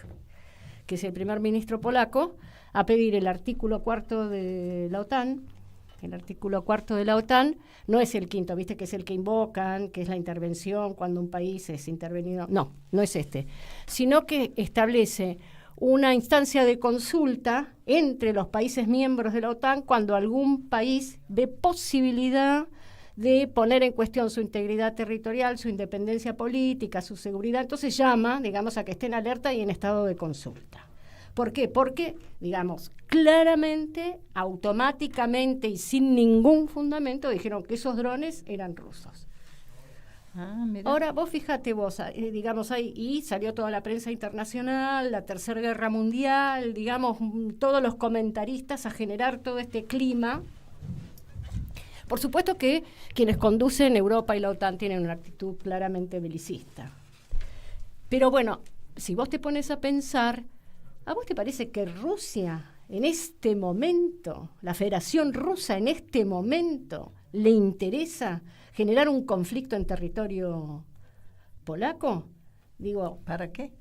que es el primer ministro polaco, a pedir el artículo 4 de la OTAN. El artículo 4 de la OTAN no es el quinto, viste que es el que invocan, que es la intervención cuando un país es intervenido. No es este, sino que establece una instancia de consulta entre los países miembros de la OTAN cuando algún país ve posibilidad de poner en cuestión su integridad territorial, su independencia política, su seguridad. Entonces llama, digamos, a que estén alerta y en estado de consulta. ¿Por qué? Porque, digamos, claramente, automáticamente y sin ningún fundamento dijeron que esos drones eran rusos. Ahora, vos fíjate vos, digamos, y salió toda la prensa internacional, la Tercera Guerra Mundial, digamos, todos los comentaristas a generar todo este clima. Por supuesto que quienes conducen Europa y la OTAN tienen una actitud claramente belicista. Pero bueno, si vos te pones a pensar, ¿a vos te parece que Rusia, en este momento, la Federación Rusa en este momento, le interesa generar un conflicto en territorio polaco? Digo, ¿para qué?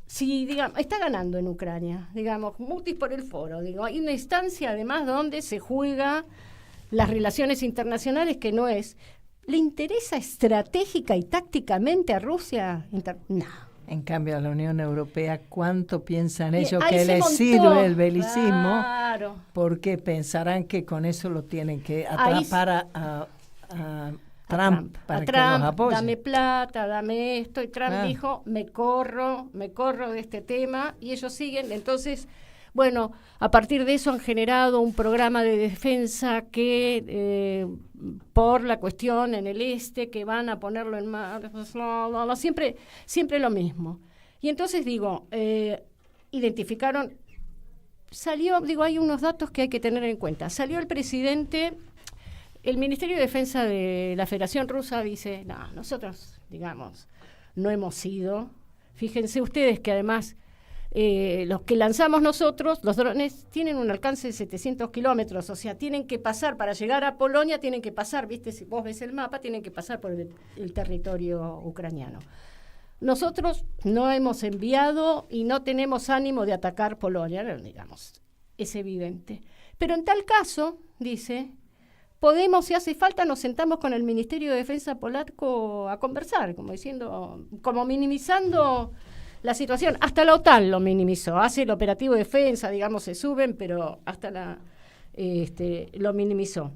Si, digamos, está ganando en Ucrania, digamos, mutis por el foro, digo, hay una instancia además donde se juega las relaciones internacionales que no es. ¿Le interesa estratégica y tácticamente a Rusia? No. En cambio, a la Unión Europea, ¿cuánto piensan ellos ahí que les sirve el belicismo? Claro. Porque pensarán que con eso lo tienen que atrapar a Trump para que los apoye. Dame plata, dame esto, y Trump dijo, me corro de este tema, y ellos siguen. Entonces, bueno, a partir de eso han generado un programa de defensa que, por la cuestión en el este, que van a ponerlo en marcha, siempre lo mismo. Y entonces digo, identificaron, hay unos datos que hay que tener en cuenta. Salió el presidente. El Ministerio de Defensa de la Federación Rusa dice, no, nosotros, digamos, no hemos ido. Fíjense ustedes que además los que lanzamos nosotros, los drones, tienen un alcance de 700 kilómetros, o sea, tienen que pasar, para llegar a Polonia, tienen que pasar, viste, si vos ves el mapa, tienen que pasar por el territorio ucraniano. Nosotros no hemos enviado y no tenemos ánimo de atacar Polonia, digamos, es evidente. Pero en tal caso, dice, podemos, si hace falta, nos sentamos con el Ministerio de Defensa polaco a conversar, como diciendo, como minimizando la situación. Hasta la OTAN lo minimizó, hace el operativo de defensa, digamos, se suben, pero hasta lo minimizó.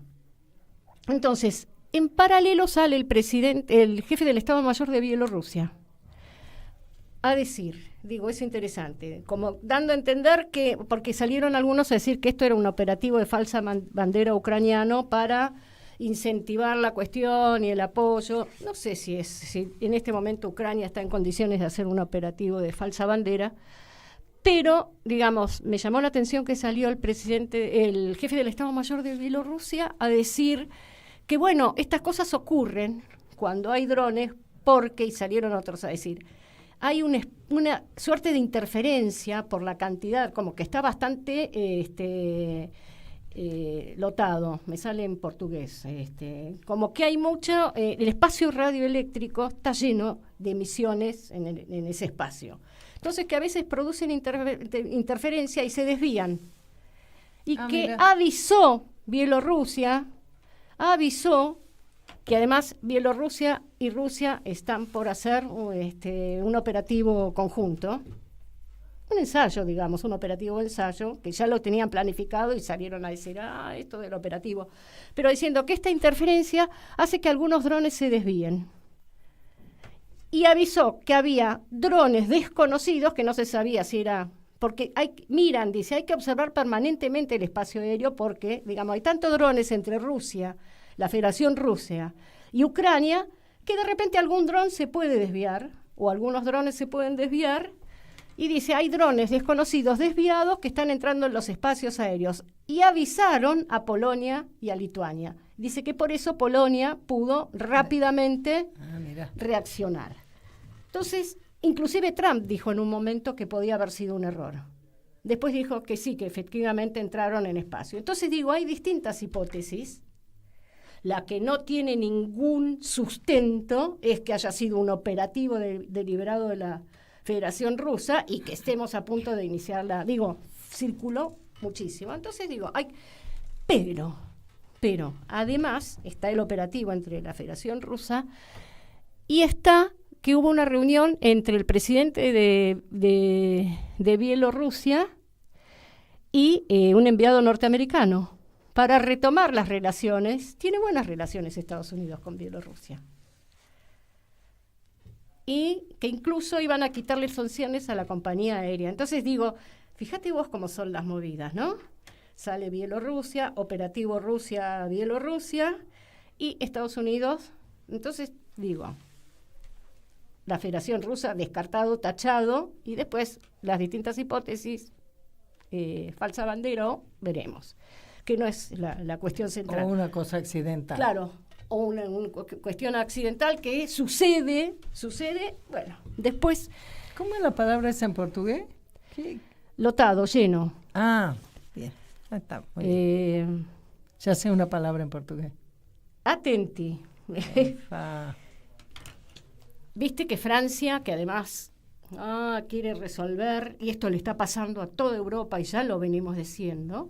Entonces, en paralelo sale el jefe del Estado Mayor de Bielorrusia a decir, es interesante, como dando a entender que, porque salieron algunos a decir que esto era un operativo de falsa bandera ucraniano para incentivar la cuestión y el apoyo. No sé si en este momento Ucrania está en condiciones de hacer un operativo de falsa bandera, pero, digamos, me llamó la atención que salió el jefe del Estado Mayor de Bielorrusia a decir que, bueno, estas cosas ocurren cuando hay drones, porque, y salieron otros a decir, hay una suerte de interferencia por la cantidad, como que está bastante lotado, me sale en portugués, como que hay mucho, el espacio radioeléctrico está lleno de emisiones en ese espacio. Entonces que a veces producen interferencia y se desvían. Y que mira. avisó Bielorrusia, que además Bielorrusia y Rusia están por hacer un operativo conjunto. Un ensayo, digamos, un operativo ensayo, que ya lo tenían planificado y salieron a decir, esto del operativo. Pero diciendo que esta interferencia hace que algunos drones se desvíen. Y avisó que había drones desconocidos que no se sabía si era... Porque dice, hay que observar permanentemente el espacio aéreo porque, digamos, hay tantos drones entre Rusia, la Federación Rusa y Ucrania, que de repente algún dron se puede desviar, o algunos drones se pueden desviar. Y dice, hay drones desconocidos desviados que están entrando en los espacios aéreos. Y avisaron a Polonia y a Lituania. Dice que por eso Polonia pudo rápidamente reaccionar. Entonces, inclusive Trump dijo en un momento que podía haber sido un error. Después dijo que sí, que efectivamente entraron en espacio. Entonces digo, hay distintas hipótesis. La que no tiene ningún sustento es que haya sido un operativo deliberado de la Federación Rusa y que estemos a punto de iniciarla. Digo, circuló muchísimo. Entonces digo, pero además está el operativo entre la Federación Rusa y está que hubo una reunión entre el presidente de Bielorrusia y un enviado norteamericano para retomar las relaciones. Tiene buenas relaciones Estados Unidos con Bielorrusia. Y que incluso iban a quitarle sanciones a la compañía aérea. Entonces digo, fíjate vos cómo son las movidas, ¿no? Sale Bielorrusia, operativo Rusia-Bielorrusia y Estados Unidos. Entonces digo, la Federación Rusa descartado, tachado, y después las distintas hipótesis, falsa bandera, veremos, que no es la cuestión central. O una cosa accidental. Claro, o una cuestión accidental que sucede, bueno, después... ¿Cómo es la palabra esa en portugués? ¿Qué? Lotado, lleno. Ah, bien, está muy bien. Ya sé una palabra en portugués. Atenti. Viste que Francia, que además quiere resolver, y esto le está pasando a toda Europa y ya lo venimos diciendo,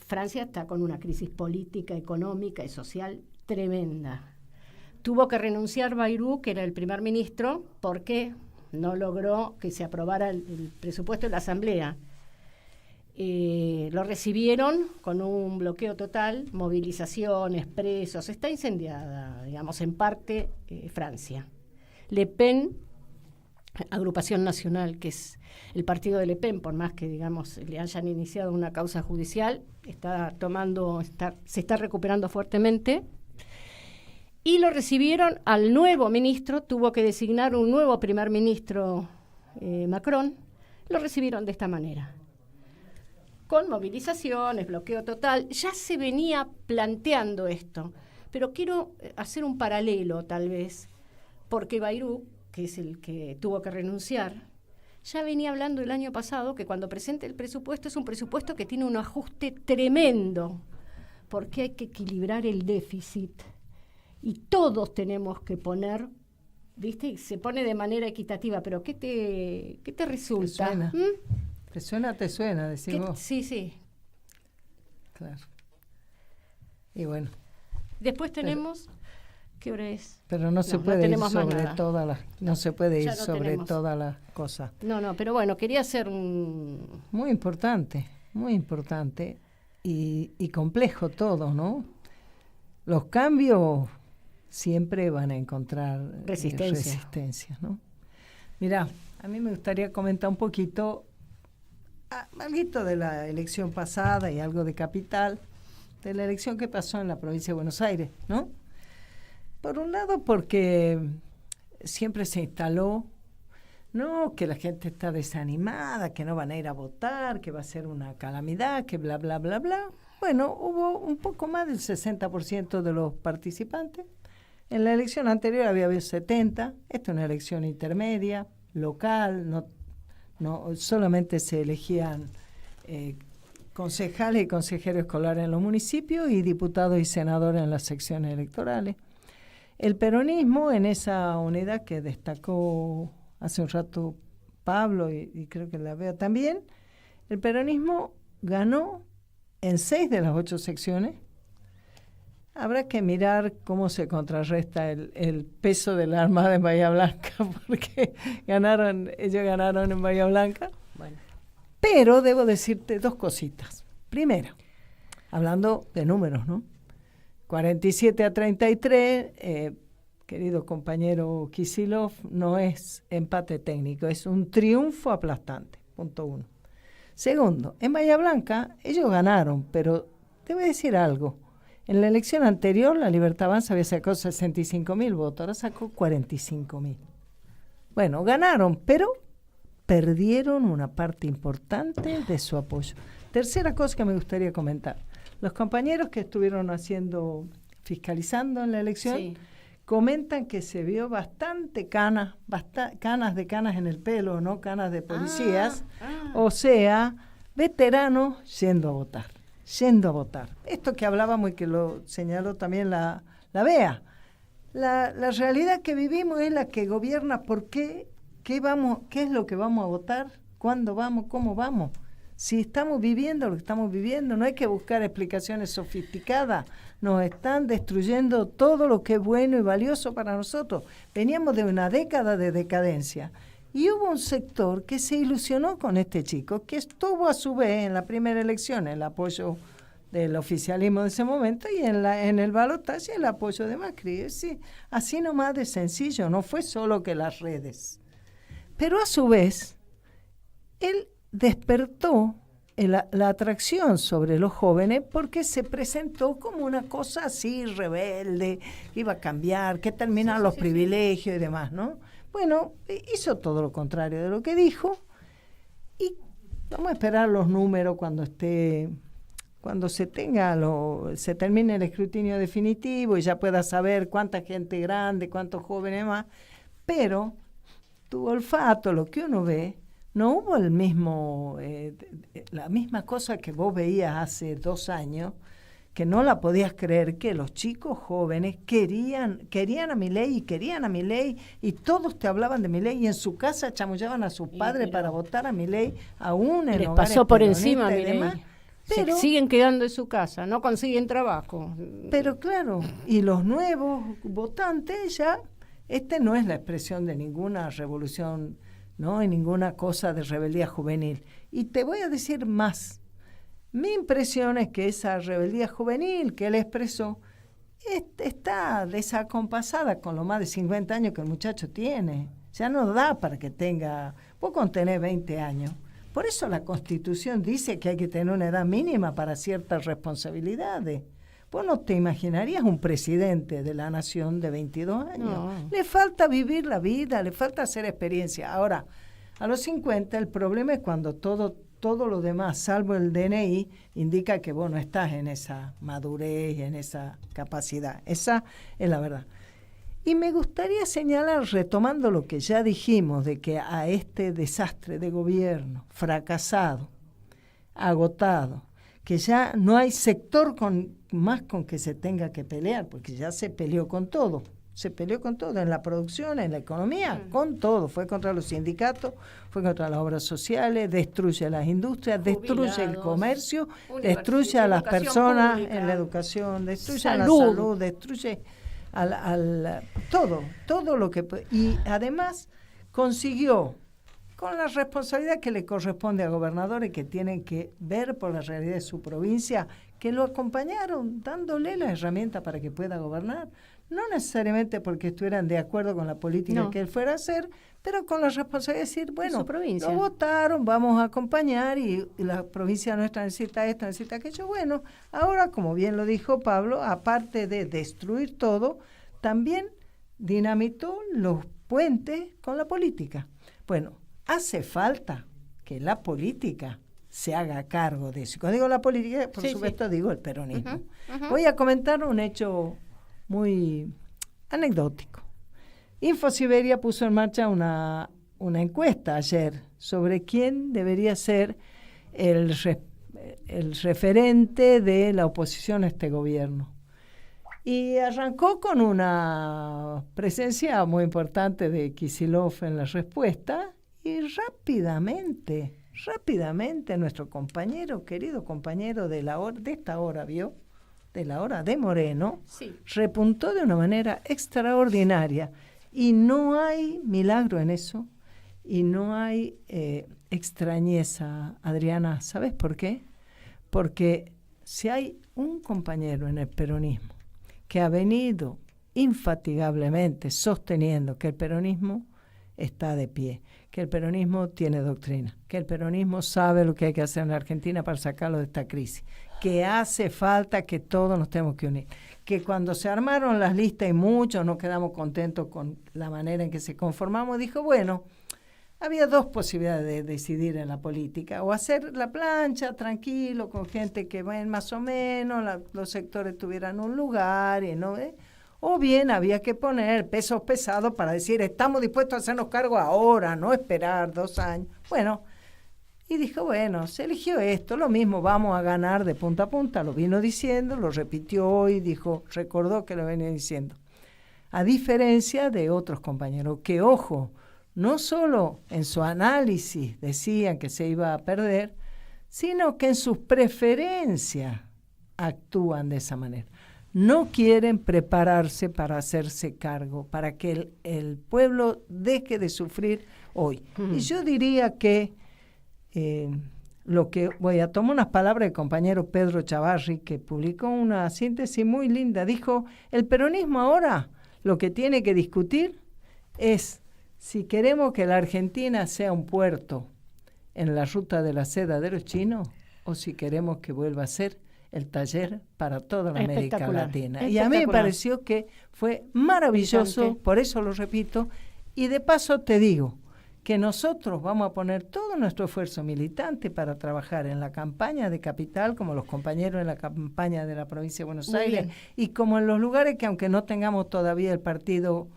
Francia está con una crisis política, económica y social tremenda. Tuvo que renunciar Bayrou, que era el primer ministro, porque no logró que se aprobara el presupuesto de la Asamblea. Lo recibieron con un bloqueo total, movilizaciones, presos. Está incendiada, digamos, en parte Francia. Le Pen, Agrupación Nacional, que es el partido de Le Pen, por más que, digamos, le hayan iniciado una causa judicial, se está recuperando fuertemente. Y lo recibieron al nuevo ministro, tuvo que designar un nuevo primer ministro, Macron. Lo recibieron de esta manera, con movilizaciones, bloqueo total. Ya se venía planteando esto, pero quiero hacer un paralelo tal vez, porque Bayrou, que es el que tuvo que renunciar, ya venía hablando el año pasado que cuando presente el presupuesto es un presupuesto que tiene un ajuste tremendo, porque hay que equilibrar el déficit y todos tenemos que poner, ¿viste? Y se pone de manera equitativa, pero ¿qué te resulta? ¿Te suena? ¿Te suena? Decís vos. Sí. Claro. Y bueno. Después tenemos... ¿Qué hora es? Pero no se puede ir sobre todas las... No se puede ir sobre todas las cosas. No, pero bueno, quería hacer un... Muy importante y complejo todo, ¿no? Los cambios siempre van a encontrar resistencia, ¿no? Mirá, a mí me gustaría comentar un poquito algo de la elección pasada y algo de Capital, de la elección que pasó en la provincia de Buenos Aires, ¿no? Por un lado porque siempre se instaló, no, que la gente está desanimada, que no van a ir a votar, que va a ser una calamidad, que bla, bla, bla, bla. Bueno, hubo un poco más del 60% de los participantes. En la elección anterior había 70%. Esta es una elección intermedia, local, no solamente se elegían concejales y consejeros escolares en los municipios y diputados y senadores en las secciones electorales. El peronismo, en esa unidad que destacó hace un rato Pablo y creo que la veo también, el peronismo ganó en 6 de las 8 secciones. Habrá que mirar cómo se contrarresta el peso de la Armada en Bahía Blanca, porque ellos ganaron en Bahía Blanca. Bueno. Pero debo decirte 2 cositas. Primero, hablando de números, ¿no? 47-33, querido compañero Kicillof, no es empate técnico, es un triunfo aplastante, punto 1. Segundo, en Bahía Blanca ellos ganaron, pero te voy a decir algo. En la elección anterior, la Libertad Avanza había sacado 65.000 votos, ahora sacó 45.000. Bueno, ganaron, pero perdieron una parte importante de su apoyo. Tercera cosa que me gustaría comentar. Los compañeros que estuvieron fiscalizando en la elección, sí, comentan que se vio bastante canas en el pelo, no canas de policías, o sea, veteranos yendo a votar. Esto que hablábamos y que lo señaló también la Bea. La realidad que vivimos es la que gobierna por qué es lo que vamos a votar, cuándo vamos, cómo vamos. Si estamos viviendo lo que estamos viviendo, no hay que buscar explicaciones sofisticadas. Nos están destruyendo todo lo que es bueno y valioso para nosotros. Veníamos de una década de decadencia. Y hubo un sector que se ilusionó con este chico, que estuvo a su vez en la primera elección el apoyo del oficialismo de ese momento y en el balotaje el apoyo de Macri. Sí, así nomás de sencillo, no fue solo que las redes. Pero a su vez, él despertó la atracción sobre los jóvenes porque se presentó como una cosa así rebelde, que iba a cambiar, que terminaban los privilegios y demás, ¿no? Bueno, hizo todo lo contrario de lo que dijo y vamos a esperar los números cuando se termine el escrutinio definitivo y ya pueda saber cuánta gente grande, cuántos jóvenes más, pero tu olfato, lo que uno ve, no hubo la misma cosa que vos veías hace 2 años, que no la podías creer, que los chicos jóvenes querían a Milei y todos te hablaban de Milei y en su casa chamullaban a sus padres para votar a Milei, aún en les hogares pasó por peronistas encima y Milei. demás. Pero siguen quedando en su casa, no consiguen trabajo. Pero claro, y los nuevos votantes ya, no es la expresión de ninguna revolución, ¿no? Y ninguna cosa de rebeldía juvenil. Y te voy a decir más. Mi impresión es que esa rebeldía juvenil que él expresó está desacompasada con lo más de 50 años que el muchacho tiene. Ya no da para que tenga... Vos con tener 20 años. Por eso la Constitución dice que hay que tener una edad mínima para ciertas responsabilidades. Vos no te imaginarías un presidente de la nación de 22 años. No. Le falta vivir la vida, le falta hacer experiencia. Ahora, a los 50 el problema es cuando todo lo demás, salvo el DNI, indica que vos no estás en esa madurez y en esa capacidad. Esa es la verdad. Y me gustaría señalar, retomando lo que ya dijimos, de que a este desastre de gobierno, fracasado, agotado, que ya no hay sector más con que se tenga que pelear, porque ya se peleó con todo. Se peleó con todo, en la producción, en la economía, con todo. Fue contra los sindicatos, fue contra las obras sociales, destruye las industrias, destruye el comercio, destruye a las personas pública, en la educación, destruye a la salud, destruye todo lo que... Y además consiguió, con la responsabilidad que le corresponde a gobernadores que tienen que ver por la realidad de su provincia, que lo acompañaron dándole las herramientas para que pueda gobernar. No necesariamente porque estuvieran de acuerdo con la política que él fuera a hacer, pero con la responsabilidad de decir, bueno, lo votaron, vamos a acompañar y la provincia nuestra necesita esto, necesita aquello. Bueno, ahora, como bien lo dijo Pablo, aparte de destruir todo, también dinamitó los puentes con la política. Bueno, hace falta que la política se haga cargo de eso. Cuando digo la política, por supuesto digo el peronismo. Voy a comentar un hecho muy anecdótico. InfoSiberia puso en marcha una encuesta ayer sobre quién debería ser el el referente de la oposición a este gobierno. Y arrancó con una presencia muy importante de Kicillof en la respuesta, y rápidamente nuestro compañero, querido compañero de esta hora, ¿vio? De la hora de Moreno, sí, repuntó de una manera extraordinaria. Y no hay milagro en eso, y no hay extrañeza, Adriana. ¿Sabes por qué? Porque si hay un compañero en el peronismo que ha venido infatigablemente sosteniendo que el peronismo está de pie, que el peronismo tiene doctrina, que el peronismo sabe lo que hay que hacer en la Argentina para sacarlo de esta crisis, que hace falta que todos nos tenemos que unir, que cuando se armaron las listas y muchos no quedamos contentos con la manera en que se conformamos, dijo, bueno, había dos posibilidades de decidir en la política, o hacer la plancha tranquilo con gente que ven más o menos, los sectores tuvieran un lugar, y no, o bien había que poner pesos pesados para decir, estamos dispuestos a hacernos cargo ahora, no esperar 2 años. Bueno, y dijo, bueno, se eligió esto, lo mismo, vamos a ganar de punta a punta, lo vino diciendo, lo repitió hoy, dijo, recordó que lo venía diciendo. A diferencia de otros compañeros, que ojo, no solo en su análisis decían que se iba a perder, sino que en sus preferencias actúan de esa manera. No quieren prepararse para hacerse cargo, para que el pueblo deje de sufrir hoy. Y yo diría que voy a tomar unas palabras del compañero Pedro Chavarri, que publicó una síntesis muy linda. Dijo, el peronismo ahora lo que tiene que discutir es si queremos que la Argentina sea un puerto en la ruta de la seda de los chinos, o si queremos que vuelva a ser el taller para toda la América Latina. Y a mí me pareció que fue maravilloso, por eso lo repito, y de paso te digo que nosotros vamos a poner todo nuestro esfuerzo militante para trabajar en la campaña de Capital, como los compañeros en la campaña de la provincia de Buenos Aires, y como en los lugares que aunque no tengamos todavía el partido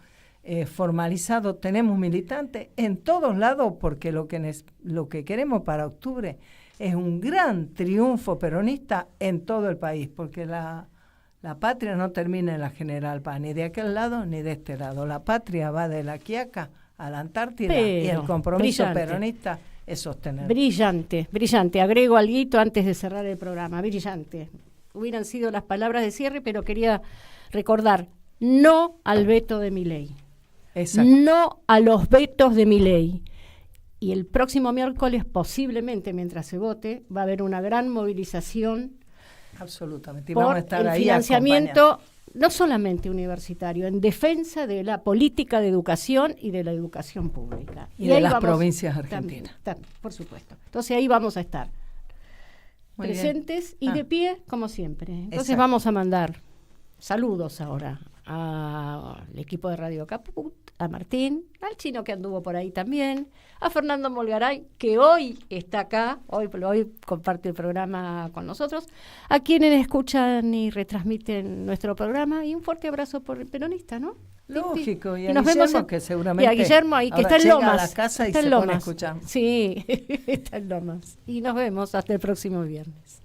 formalizado, tenemos militantes en todos lados, porque lo que queremos para octubre es un gran triunfo peronista en todo el país, porque la patria no termina en la General Paz, ni de aquel lado ni de este lado. La patria va de la Quiaca a la Antártida, y el compromiso peronista es sostener. Brillante, brillante. Agrego alguito antes de cerrar el programa. Brillante. Hubieran sido las palabras de cierre, pero quería recordar, no al veto de Milei. Exacto. No a los vetos de Milei. Y el próximo miércoles, posiblemente mientras se vote, va a haber una gran movilización. Absolutamente. Y por vamos a estar el ahí financiamiento, no solamente universitario, en defensa de la política de educación y de la educación pública. Y de las provincias argentinas. También, por supuesto. Entonces ahí vamos a estar. Muy presentes y de pie, como siempre. Entonces vamos a mandar saludos ahora al equipo de Radio Caput, a Martín, al chino que anduvo por ahí también, a Fernando Molgaray, que hoy está acá, hoy comparte el programa con nosotros, a quienes escuchan y retransmiten nuestro programa, y un fuerte abrazo por el peronista, ¿no? Lógico, y a nos Guillermo, vemos que seguramente y a Guillermo ahí, que está en Lomas. A la casa está y en se Lomas. pone a escuchar. Sí, está en Lomas. Y nos vemos hasta el próximo viernes.